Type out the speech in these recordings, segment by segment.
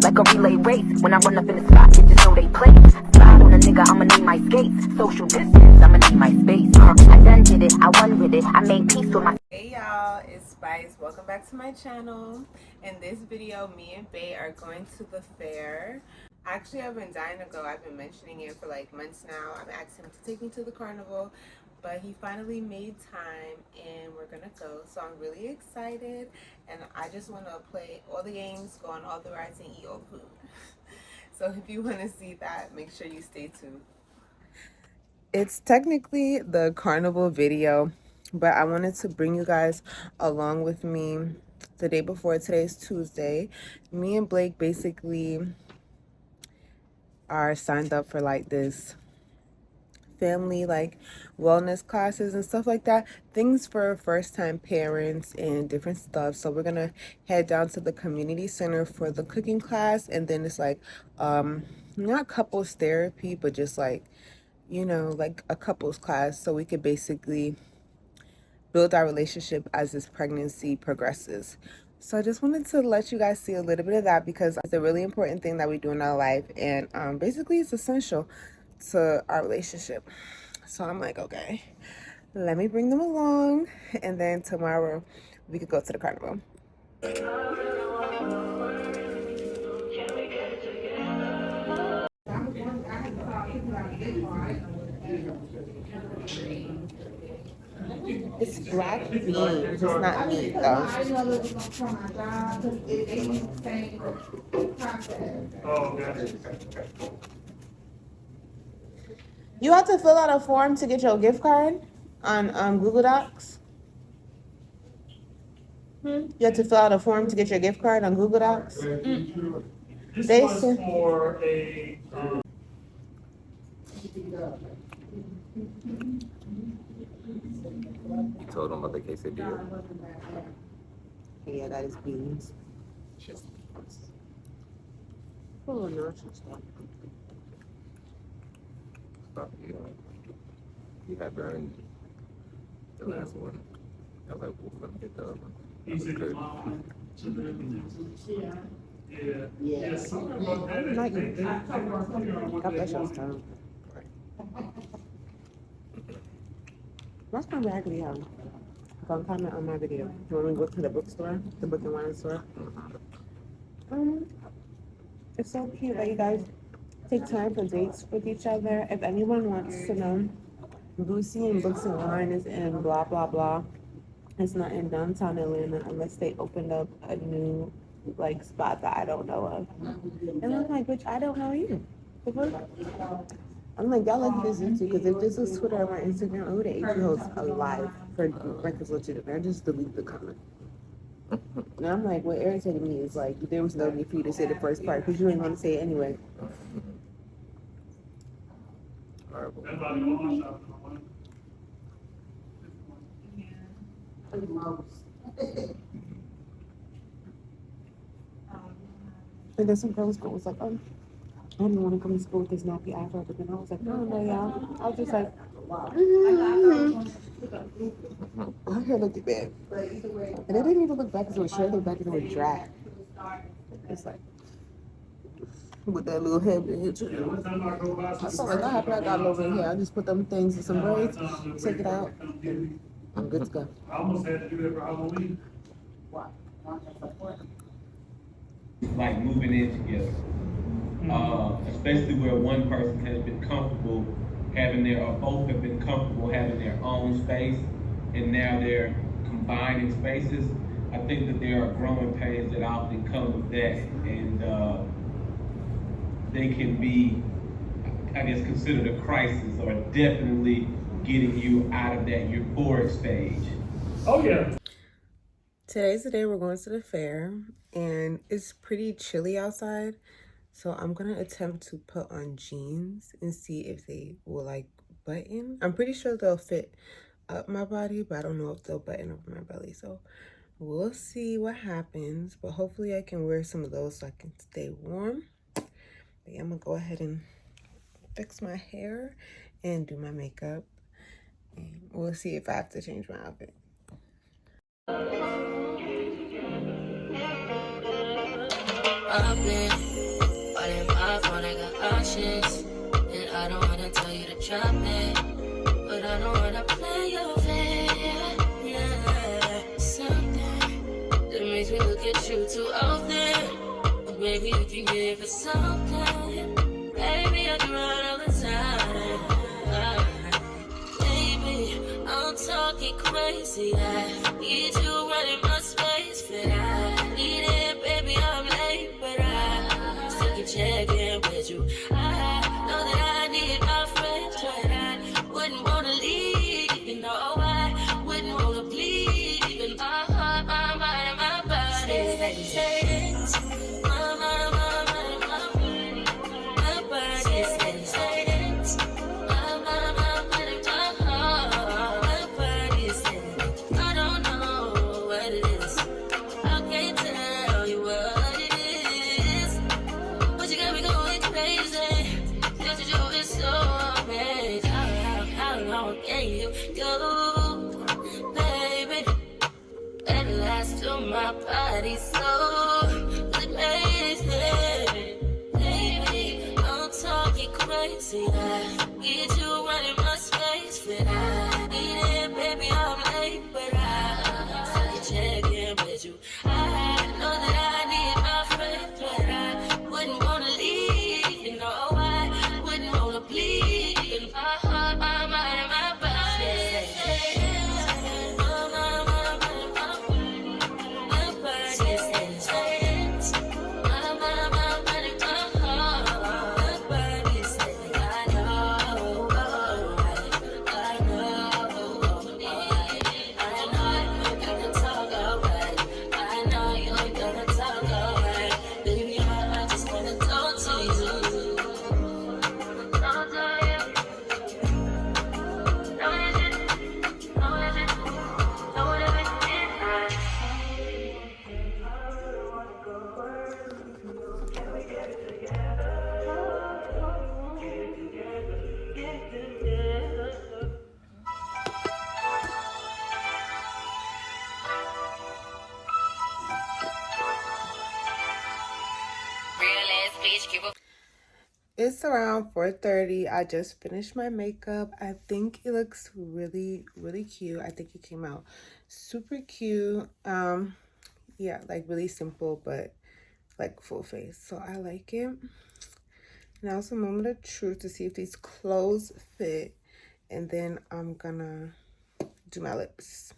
like a relay race. When I run up in the spot, bitches know they place. Slide on a nigga, I'ma need my skates. Social distance, I'ma need my space. I done did it, I won with it. I made peace with my. Hey y'all, it's Spice. Welcome back to my channel. In this video, me and Bae are going to the fair. Actually, I've been dying to go. I've been mentioning it for like months now. I've asked him to take me to the carnival, but he finally made time and we're gonna go. So I'm really excited and I just want to play all the games, go on all the rides, and eat all the food. So if you want to see that, make sure you stay tuned. It's technically the carnival video, but I wanted to bring you guys along with me the day before. Today's Tuesday. Me and Blake basically are signed up for like this family like wellness classes and stuff like that, things for first-time parents and different stuff. So we're gonna head down to the community center for the cooking class, and then it's like not couples therapy, but just like, you know, like a couples class, so we could basically build our relationship as this pregnancy progresses. So I just wanted to let you guys see a little bit of that because it's a really important thing that we do in our life, and basically it's essential to our relationship. So I'm like, okay, let me bring them along, and then tomorrow we could go to the carnival. It's black beans, it's not meat though. You have to fill out a form to get your gift card on Google Docs. You have to fill out a form to get your gift card on Google Docs. They was for a. You told them about the quesadilla. Yeah, that is beans. Oh no, Stop you had burned the last one. I was like, we're gonna get the other one. That was good. yeah. Not you. God bless your time. What's my raggedy on? Don't comment on my video. You want me to go to the bookstore? The book and wine store? It's so cute that you guys take time for dates with each other. If anyone wants to know, Lucy and Books and Wine is in blah blah blah. It's not in downtown Atlanta unless they opened up a new like spot that I don't know of. And I'm like, bitch, I don't know you. I'm like, y'all like this YouTube because if this was Twitter or Instagram, I would have ate you hoes alive for breakfast, lunch, and dinner. I just delete the comment. And I'm like, what irritated me is like, there was no need for you to say the first part because you ain't gonna say it anyway. And then some girls was like, oh, I didn't want to come to school with this nappy afro, but then I was like, no, y'all. I was just like, her hair looked bad. And it didn't even look back as it was straight, it looked back as it was drag. It's like, with that little headband too. I felt like I happy I got it over here. I just put them things in some braids, take it out, and I'm good to go. I almost had to do that for Halloween. Like moving in together, especially where one person has been comfortable having their, or both have been comfortable having their own space, and now they're combining spaces. I think that there are growing pains that often come with that, and they can be, I guess, considered a crisis, or definitely getting you out of that euphoric stage. Oh yeah. Today's the day we're going to the fair, and it's pretty chilly outside, so I'm gonna attempt to put on jeans and see if they will like button. I'm pretty sure they'll fit up my body, but I don't know if they'll button up my belly, so we'll see what happens. But hopefully I can wear some of those so I can stay warm. But yeah, I'm gonna go ahead and fix my hair and do my makeup, and we'll see if I have to change my outfit. poppin'. All in my phone, I got options. And I don't wanna tell you to drop it, but I don't wanna play your fair. Yeah, something that makes me look at you too often. But maybe you can give it something. Baby, I do it all the time. Baby, I'm talking crazy. I need you running my space, but I need it, baby. I'm late, but I still can check in with you. I know that I need my friends, but I wouldn't wanna leave. You know, I wouldn't wanna bleed. Even my heart, my mind, and my body. Say it. My mind, my mind, my body. My body say it. My mind, my mind, and my heart. My body say it. I don't know what it is. I can't tell you what it is. But you got me going crazy. Just to do it so amazing. How long can you go, baby? At last to my body so crazy. Baby, I'm talking crazy. I need you running my space, but I need it, baby. I'm late, but I still can check in with you. I know that I need my friends, but I wouldn't wanna leave. You know, I wouldn't wanna bleed. In my heart, my mind, and my body. My mind, my mind, my body. My body says it. My mind, my mind, and my heart. My body says I know, I know, I know you're gonna talk alright. I know you're gonna talk alright. Baby, I just wanna talk to you. Talk to you. Know what it is. Know what it is. Know what it is. Real ass bitch, give a It's around 4:30. I just finished my makeup. I think it looks really, really cute. I think it came out super cute. Yeah, like really simple, but like full face. So I like it. Now it's a moment of truth to see if these clothes fit. And then I'm gonna do my lips.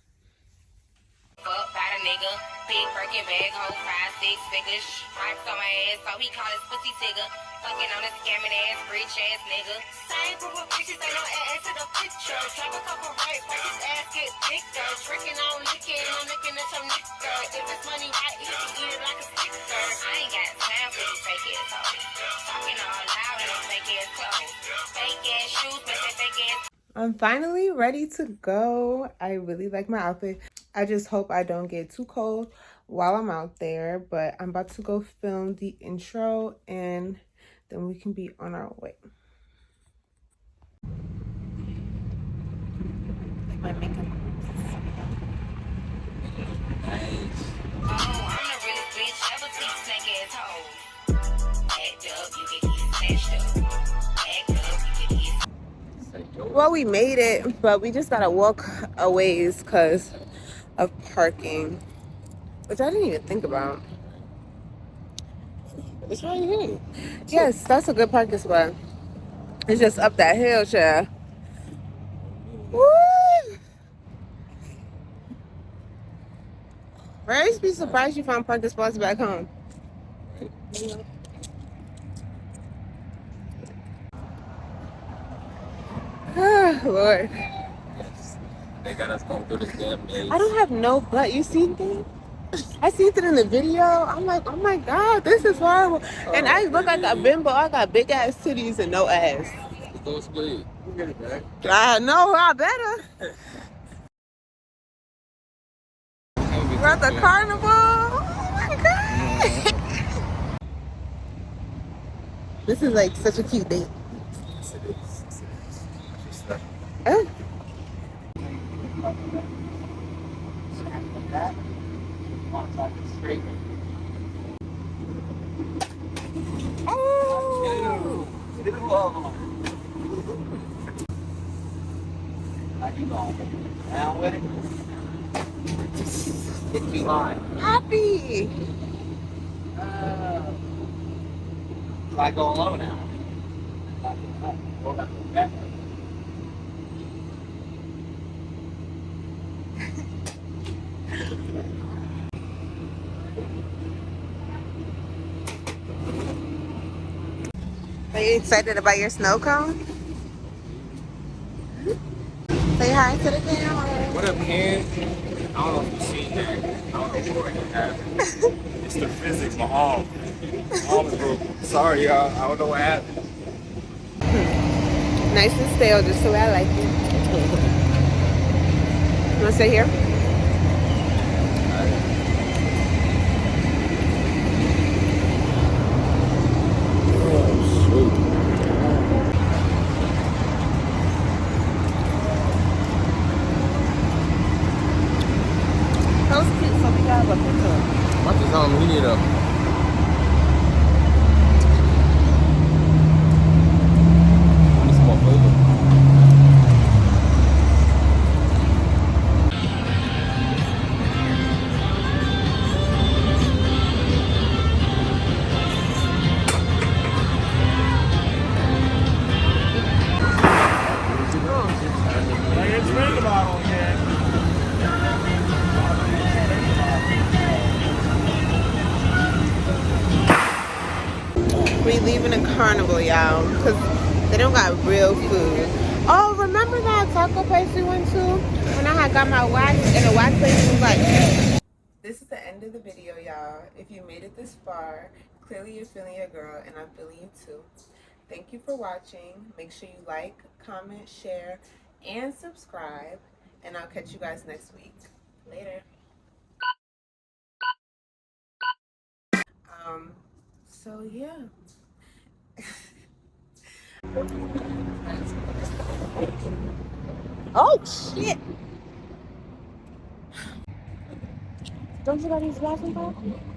Fuck by the nigga. Big Birkin bag, hold 5, 6 figures. Stripes on my ass, so he call his pussy tigger. Fucking on a scamming ass, rich ass nigga. Same group of bitches, ain't no ass to the picture. Drop a couple right, but his ass get thicker. Tricking on licking, I'm looking at your nigga. If it's money, I eat it like a sticker. I ain't got time for these fake ass hoes. Talking all loud in them fake ass clothes. Fake ass shoes, but they fake ass. I'm finally ready to go. I really like my outfit. I just hope I don't get too cold while I'm out there, but I'm about to go film the intro and then we can be on our way. My makeup. Oh, I'm the realest bitch ever see snake ass hoes. Act up, you can get snatched up. Act up, you can get. Well, we made it, but we just gotta walk a ways because of parking, which I didn't even think about. It's right here. Yes, that's a good parking spot. It's just up that hill, child. Woo! I used to be surprised you found parking spots back home. Ah, Lord. They got us going through this damn maze. I don't have no butt. You seen it? I seen it in the video. I'm like, oh my God, this is horrible. And I look like a bimbo. I got big ass titties and no ass. Let's go split. You get it back. I know, I better. We're at the carnival. Oh my God. This is like such a cute date. Yes, it is. Yes, it is. Oh. How you going? Down with it? Get too high. Happy. Try going low now. Go back. Are you excited about your snow cone? Say hi to the camera. What up, Ken? I don't know if you've seen that. I don't know what already happened. It's the physics, my arm. My arm is broken. Sorry, y'all. I don't know what happened. Nice and stale, just the way I like it. You want to sit here? That was cute, so we gotta look into it. Watch this on. We need a. I need some more flavor. It's raining bottle again. We leaving a carnival, y'all, because they don't got real food. Oh, remember that taco place we went to when I had got my wax and the wax place was like... This is the end of the video, y'all. If you made it this far, clearly you're feeling your girl, and I'm feeling you too. Thank you for watching. Make sure you like, comment, share, and subscribe, and I'll catch you guys next week. Later. So yeah. Oh shit! Don't you got these glasses on?